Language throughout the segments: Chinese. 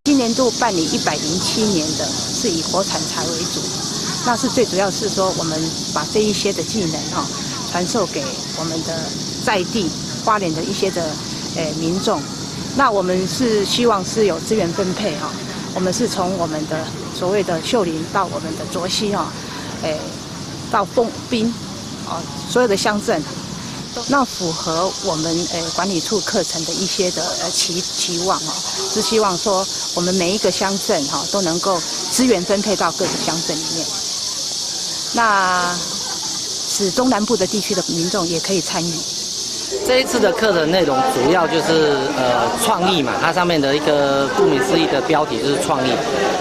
今年度办理107年的是以火产材为主，那是最主要是说我们把这一些的技能传授给我们的在地花莲的一些的民众。那我们是希望是有资源分配我们是从我们的所谓的秀林到我们的卓溪到凤滨所有的乡镇。那符合我们管理处课程的一些的期望是希望说我们每一个乡镇都能够资源分配到各个乡镇里面，那使中南部的地区的民众也可以参与。这一次的课程内容主要就是创意嘛，它上面的一个顾名思义的标题就是创意。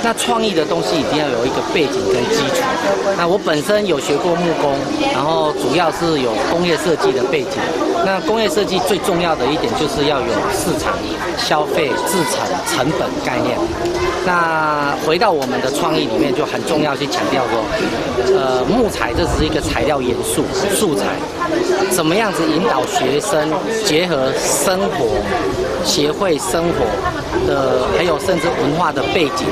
那创意的东西一定要有一个背景跟基础。那我本身有学过木工，然后主要是有工业设计的背景。那工业设计最重要的一点就是要有市场、消费、制成、成本概念。那回到我们的创意里面，就很重要去强调说，木材这只是一个材料元素、素材，怎么样子引导学生结合生活、协会生活的，还有甚至文化的背景，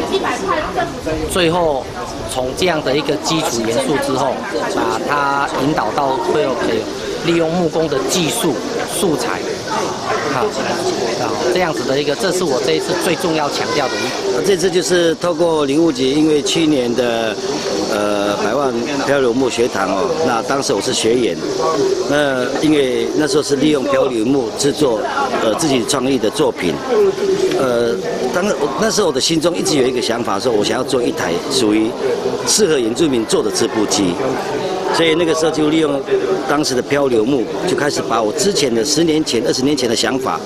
最后从这样的一个基础元素之后，把它引导到最后可以利用木工的技术、素材，这样子的一个，这是我这一次最重要强调的一个。这次就是透过林务局，因为去年的100万漂流木学堂那当时我是学员，那因为那时候是利用漂流木制作自己创意的作品，那时候我的心中一直有一个想法，说我想要做一台属于适合原住民做的织布机。所以那个时候就利用当时的漂流木，就开始把我之前的10年前、20年前的想法，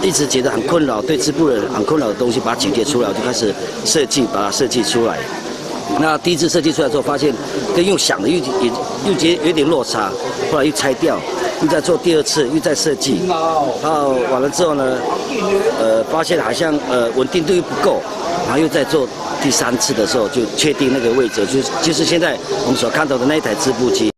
一直觉得很困扰，对织布人很困扰的东西，把它解决出来，我就开始设计，把它设计出来。那第一次设计出来之后，发现跟用想的又觉得有点落差，后来又拆掉，又再做第2次，又再设计，然后完了之后呢，发现好像稳定度又不够，然后又再做第3次的时候，就确定那个位置，就是现在我们所看到的那一台织布机。